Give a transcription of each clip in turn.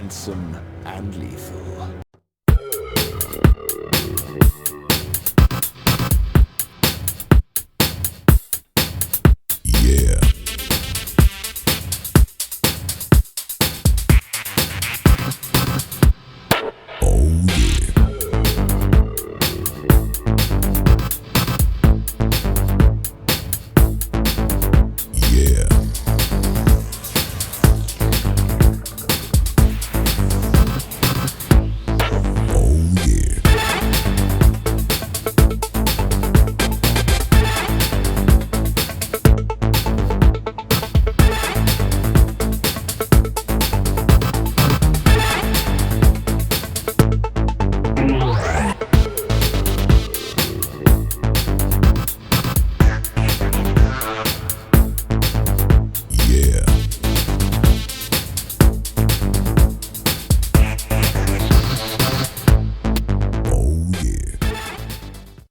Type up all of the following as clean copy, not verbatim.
handsome and lethal. Yeah. Oh yeah. Yeah. Oh yeah. Yeah. Oh yeah.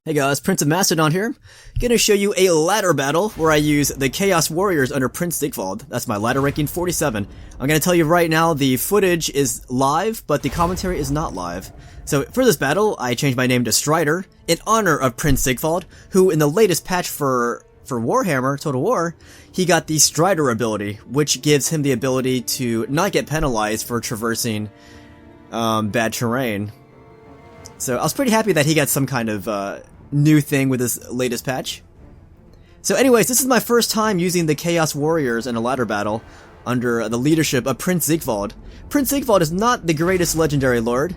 Hey guys, Prince of Mastodon here. Gonna show you a ladder battle where I use the Chaos Warriors under Prince Sigvald. That's my ladder ranking 47. I'm gonna tell you right now, the footage is live, but the commentary is not live. So for this battle, I changed my name to Strider in honor of Prince Sigvald, who in the latest patch for Warhammer, Total War, he got the Strider ability, which gives him the ability to not get penalized for traversing bad terrain. So I was pretty happy that he got some kind of new thing with this latest patch. So anyways, this is my first time using the Chaos Warriors in a ladder battle under the leadership of Prince Sigvald. Prince Sigvald is not the greatest legendary lord,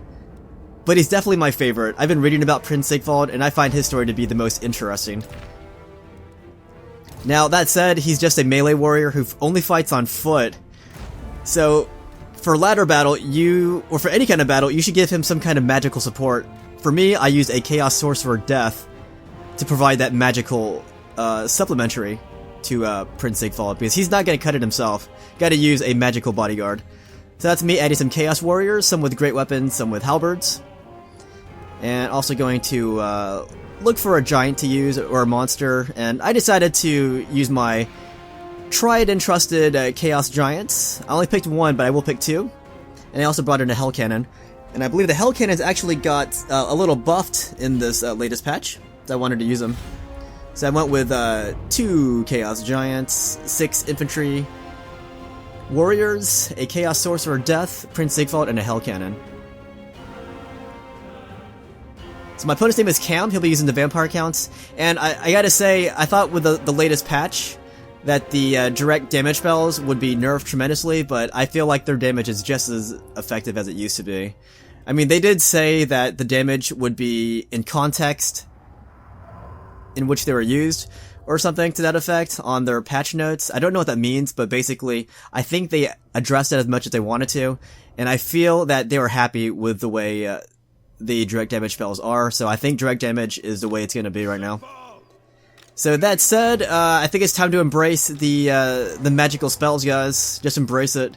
but he's definitely my favorite. I've been reading about Prince Sigvald, and I find his story to be the most interesting. Now, that said, he's just a melee warrior who only fights on foot. So, for ladder battle, or for any kind of battle, you should give him some kind of magical support. For me, I use a Chaos Sorcerer Death to provide that magical supplementary to Prince Sigvald, because he's not going to cut it himself. Gotta use a magical bodyguard. So that's me adding some Chaos Warriors, some with great weapons, some with halberds. And also going to look for a giant to use, or a monster, and I decided to use my tried and trusted Chaos Giants. I only picked one, but I will pick two. And I also brought in a Hell Cannon. And I believe the Hell Cannon's actually got a little buffed in this latest patch, so I wanted to use them. So I went with 2 Chaos Giants, 6 Infantry Warriors, a Chaos Sorcerer Death, Prince Sigvald, and a Hell Cannon. So my opponent's name is Cam, he'll be using the Vampire Counts, and I gotta say, I thought with the latest patch that the direct damage spells would be nerfed tremendously, but I feel like their damage is just as effective as it used to be. I mean, they did say that the damage would be in context in which they were used, or something to that effect on their patch notes. I don't know what that means, but basically, I think they addressed it as much as they wanted to, and I feel that they were happy with the way the direct damage spells are, so I think direct damage is the way it's going to be right now. So that said, I think it's time to embrace the magical spells, guys. Just embrace it.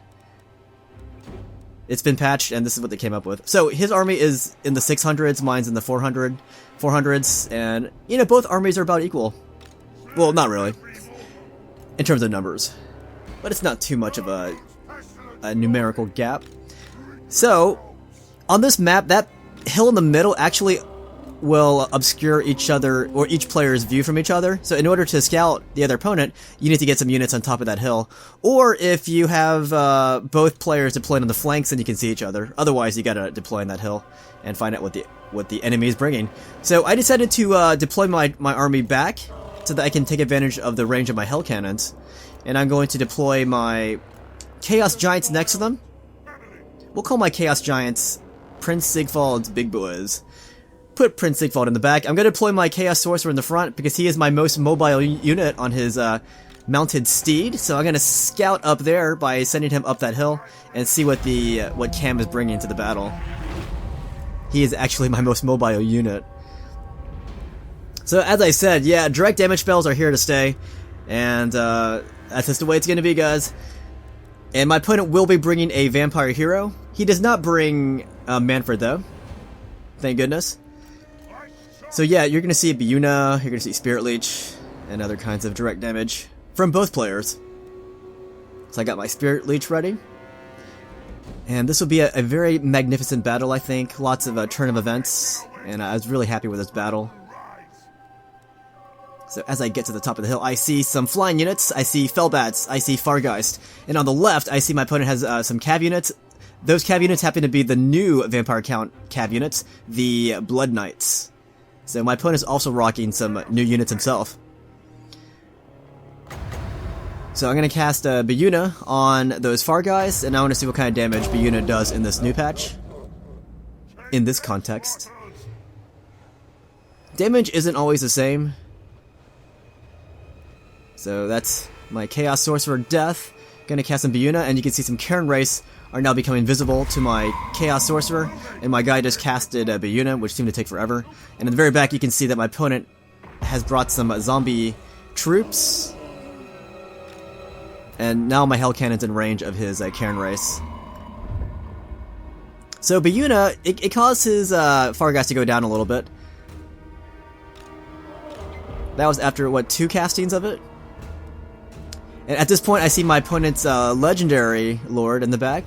It's been patched, and this is what they came up with. So his army is in the 600s, mine's in the 400s, and, you know, both armies are about equal. Well, not really, in terms of numbers, but it's not too much of a numerical gap. So, on this map, that hill in the middle actually will obscure each other, or each player's view from each other. So in order to scout the other opponent, you need to get some units on top of that hill. Or if you have both players deployed on the flanks, then you can see each other. Otherwise, you gotta deploy on that hill and find out what the enemy is bringing. So I decided to deploy my army back so that I can take advantage of the range of my Hell Cannons. And I'm going to deploy my Chaos Giants next to them. We'll call my Chaos Giants Prince Sigvald's big boys. Put Prince Sigvald in the back. I'm going to deploy my Chaos Sorcerer in the front because he is my most mobile unit on his mounted steed. So I'm going to scout up there by sending him up that hill and see what Cam is bringing to the battle. He is actually my most mobile unit. So as I said, yeah, direct damage spells are here to stay, and that's just the way it's going to be, guys. And my opponent will be bringing a vampire hero. He does not bring Manfred, though. Thank goodness. So yeah, you're going to see Biuna, you're going to see Spirit Leech, and other kinds of direct damage from both players. So I got my Spirit Leech ready. And this will be a very magnificent battle, I think. Lots of turn of events, and I was really happy with this battle. So as I get to the top of the hill, I see some flying units, I see Fellbats, I see Fargeist, and on the left, I see my opponent has some cav units. Those cav units happen to be the new Vampire Count cav units, the Blood Knights. So my opponent is also rocking some new units himself. So I'm going to cast Biyuna on those Fargeist, and I want to see what kind of damage Biyuna does in this new patch. In this context. Damage isn't always the same. So that's my Chaos Sorcerer Death. Going to cast some Biyuna, and you can see some Cairn Race are now becoming visible to my Chaos Sorcerer, and my guy just casted Biyuna, which seemed to take forever. And in the very back you can see that my opponent has brought some zombie troops. And now my Hell Cannon's in range of his Cairn Race. So Biyuna, it caused his Fargeist to go down a little bit. That was after, what, 2 castings of it? And at this point I see my opponent's Legendary Lord in the back.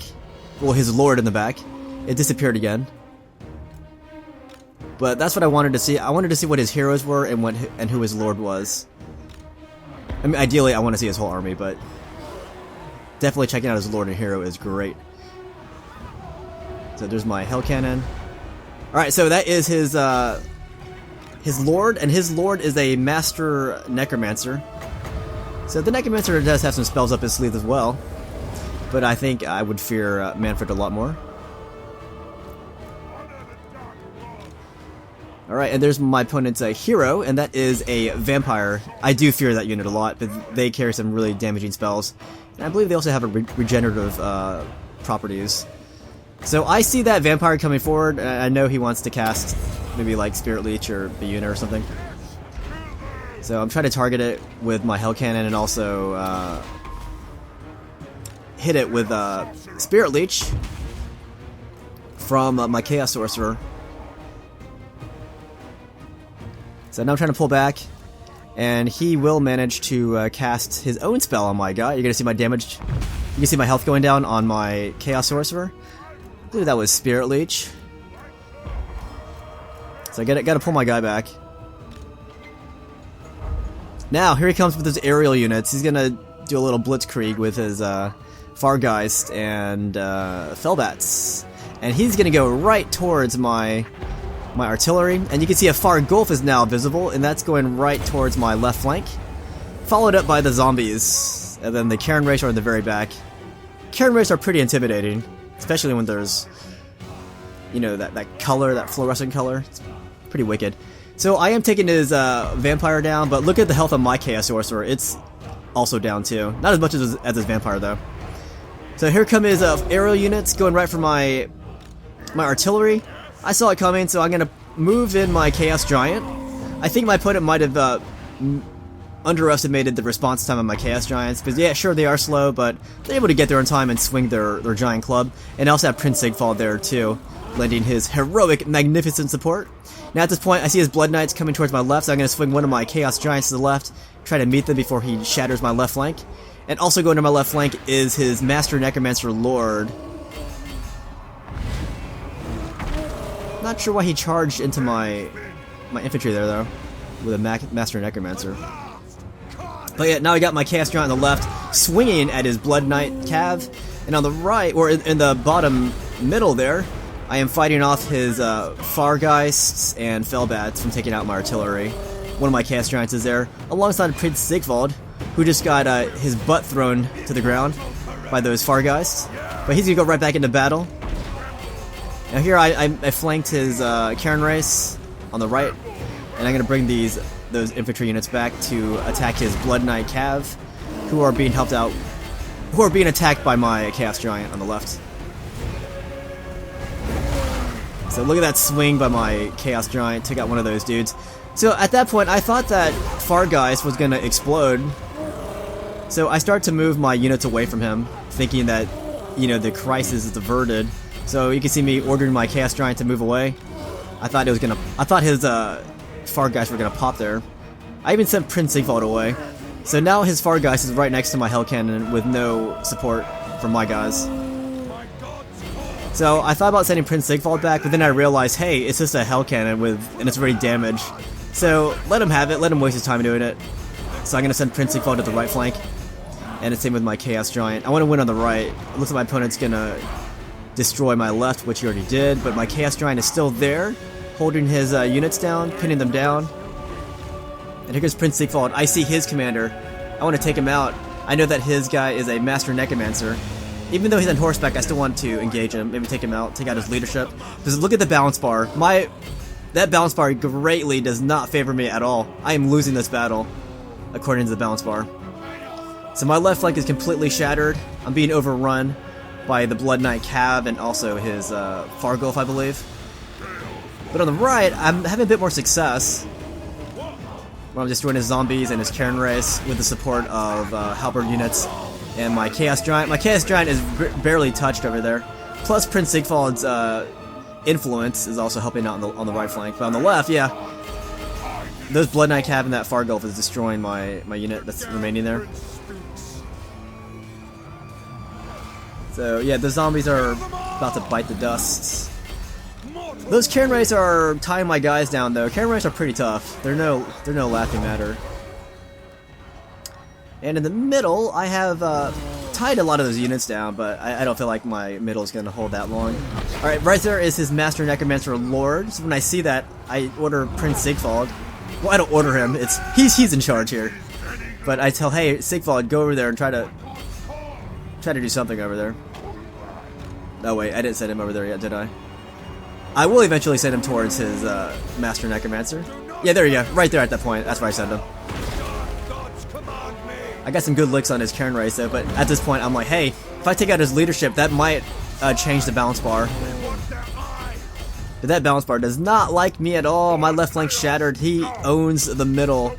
Well, his Lord in the back. It disappeared again. But that's what I wanted to see. I wanted to see what his heroes were and who his Lord was. I mean, ideally I want to see his whole army, but definitely checking out his Lord and Hero is great. So there's my Hell Cannon. Alright, so that is his Lord, and his Lord is a Master Necromancer. So the Necromancer does have some spells up his sleeve as well, but I think I would fear Manfred a lot more. Alright, and there's my opponent's hero, and that is a Vampire. I do fear that unit a lot, but they carry some really damaging spells. And I believe they also have a regenerative properties. So I see that Vampire coming forward, and I know he wants to cast maybe like Spirit Leech or Biyuna or something. So I'm trying to target it with my Hell Cannon and also hit it with Spirit Leech from my Chaos Sorcerer. So now I'm trying to pull back, and he will manage to cast his own spell on my guy. You're going to see my damage. You can see my health going down on my Chaos Sorcerer. I believe that was Spirit Leech. So I got to pull my guy back. Now, here he comes with his aerial units. He's going to do a little blitzkrieg with his Fargeist and Fellbats. And he's going to go right towards my artillery. And you can see a Far Gulf is now visible, and that's going right towards my left flank. Followed up by the zombies. And then the Cairn Race are in the very back. Cairn Race are pretty intimidating, especially when there's, you know, that color, that fluorescent color. It's pretty wicked. So I am taking his Vampire down, but look at the health of my Chaos Sorcerer. It's also down too. Not as much as his Vampire though. So here come his aerial units going right for my artillery. I saw it coming, so I'm going to move in my Chaos Giant. I think my opponent might have underestimated the response time of my Chaos Giants, because yeah, sure, they are slow, but they're able to get there in time and swing their Giant Club. And I also have Prince Sigvald there too, lending his heroic, magnificent support. Now at this point, I see his Blood Knights coming towards my left, so I'm going to swing one of my Chaos Giants to the left, try to meet them before he shatters my left flank. And also going to my left flank is his Master Necromancer Lord. Not sure why he charged into my infantry there, though, with a Master Necromancer. But yeah, now I got my Chaos Giant on the left, swinging at his Blood Knight Cav, and on the right, or in the bottom middle there, I am fighting off his Fargeists and Fellbats from taking out my artillery. One of my Chaos Giants is there, alongside Prince Sigvald, who just got his butt thrown to the ground by those Fargeists. But he's going to go right back into battle. Now here I flanked his Cairn Race on the right, and I'm going to bring those infantry units back to attack his Blood Knight Cav, who are being helped out, who are being attacked by my Chaos Giant on the left. So look at that swing by my Chaos Giant, took out one of those dudes. So at that point, I thought that Fargeist was going to explode. So I start to move my units away from him, thinking that, you know, the crisis is averted. So you can see me ordering my Chaos Giant to move away. I thought his Fargeist were gonna pop there. I even sent Prince Sigvald away. So now his Fargeist is right next to my Hell Cannon with no support from my guys. So I thought about sending Prince Sigvald back, but then I realized, hey, it's just a Hell Cannon and it's already damaged. So let him have it, let him waste his time doing it. So I'm going to send Prince Sigvald to the right flank. And the same with my Chaos Giant. I want to win on the right. It looks like my opponent's going to destroy my left, which he already did. But my Chaos Giant is still there, holding his units down, pinning them down. And here goes Prince Sigvald. I see his commander. I want to take him out. I know that his guy is a Master Necromancer. Even though he's on horseback, I still want to engage him, maybe take him out, take out his leadership. Because look at the balance bar. That balance bar greatly does not favor me at all. I am losing this battle, according to the balance bar. So my left flank is completely shattered. I'm being overrun by the Blood Knight Cav and also his Fargulf, I believe. But on the right, I'm having a bit more success. Where I'm destroying his zombies and his Cairn Race with the support of halberd units and my Chaos Giant. My Chaos Giant is barely touched over there. Plus Prince Sigvald's influence is also helping out on the right flank. But on the left, yeah, those Blood Knight Cav and that Fargulf is destroying my unit that's remaining there. So yeah, the zombies are about to bite the dust. Those Cairn Race are tying my guys down though. Cairn Race are pretty tough. They're no laughing matter. And in the middle, I have tied a lot of those units down, but I don't feel like my middle is going to hold that long. Alright, right there is his Master Necromancer Lord. So when I see that, I order Prince Sigvald. Well, I don't order him. He's in charge here. But I tell, hey, Sigvald, go over there and try to do something over there. Oh wait, I didn't send him over there yet, did I? I will eventually send him towards his Master Necromancer. Yeah, there you go. Right there at that point. That's where I send him. I got some good licks on his Cairn Race though, but at this point I'm like, hey, if I take out his leadership, that might change the balance bar. But that balance bar does not like me at all. My left flank shattered. He owns the middle,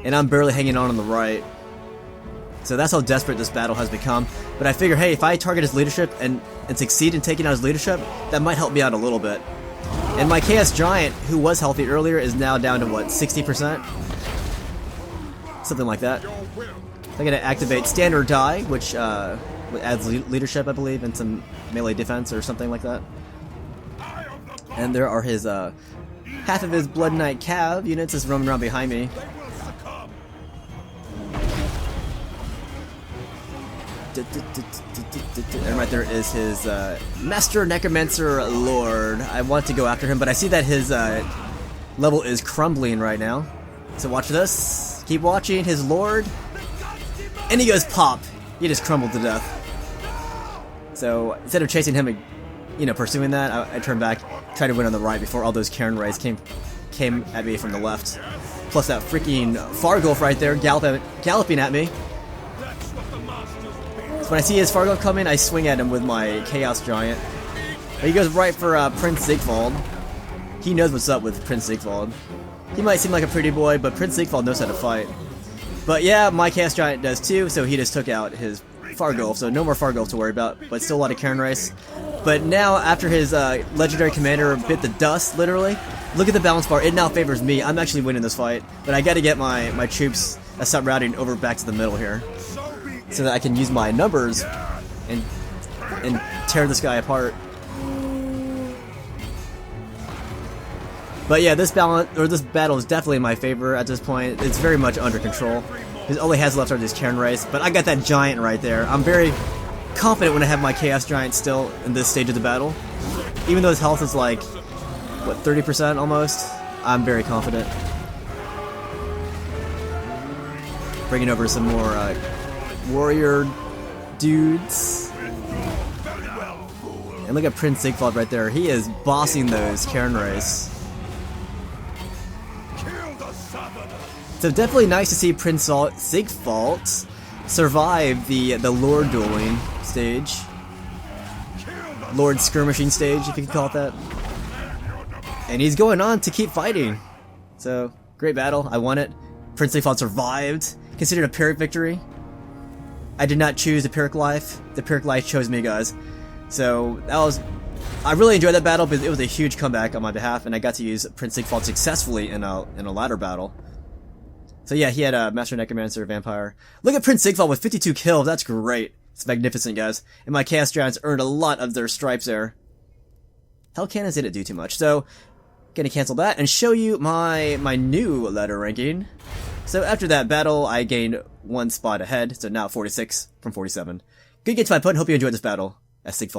and I'm barely hanging on the right. So that's how desperate this battle has become. But I figure, hey, if I target his leadership and succeed in taking out his leadership, that might help me out a little bit. And my Chaos Giant, who was healthy earlier, is now down to what, 60%? Something like that. I'm going to activate Stand or Die, which adds leadership, I believe, and some melee defense or something like that. And there are his half of his Blood Knight Cav units is roaming around behind me. And right there is his Master Necromancer Lord. I want to go after him, but I see that his level is crumbling right now. So watch this. Keep watching his Lord. And he goes pop. He just crumbled to death. So instead of chasing him, pursuing that, I turned back, tried to win on the right before all those Cairn Rays came at me from the left. Plus that freaking Fargulf right there galloping at me. So when I see his Fargulf coming, I swing at him with my Chaos Giant. But he goes right for Prince Sigvald. He knows what's up with Prince Sigvald. He might seem like a pretty boy, but Prince Sigvald knows how to fight. But yeah, my Chaos Giant does too, so he just took out his Fargulf, so no more Fargulf to worry about, but still a lot of Cairn Race. But now, after his legendary commander bit the dust, literally, look at the balance bar, it now favors me. I'm actually winning this fight, but I gotta get my troops that stop routing over back to the middle here, so that I can use my numbers and tear this guy apart. But yeah, this battle is definitely in my favor at this point. It's very much under control. All he has left are these Cairn Race, but I got that Giant right there. I'm very confident when I have my Chaos Giant still in this stage of the battle. Even though his health is like, what, 30% almost? I'm very confident. Bringing over some more warrior dudes. And look at Prince Sigvald right there. He is bossing those Cairn Race. So definitely nice to see Prince Sigvald survive the Lord dueling stage. Lord skirmishing stage, if you can call it that. And he's going on to keep fighting. So, great battle. I won it. Prince Sigvald survived. Considered a Pyrrhic victory. I did not choose the Pyrrhic life. The Pyrrhic life chose me, guys. So, I really enjoyed that battle because it was a huge comeback on my behalf, and I got to use Prince Sigvald successfully in a ladder battle. So yeah, he had a Master Necromancer Vampire. Look at Prince Sigvald with 52 kills, that's great. It's magnificent, guys. And my Chaos Giants earned a lot of their stripes there. Hell cannons didn't do too much, so gonna cancel that and show you my new letter ranking. So after that battle, I gained 1 spot ahead, so now 46 from 47. Good game to my opponent, hope you enjoyed this battle as Sigvald.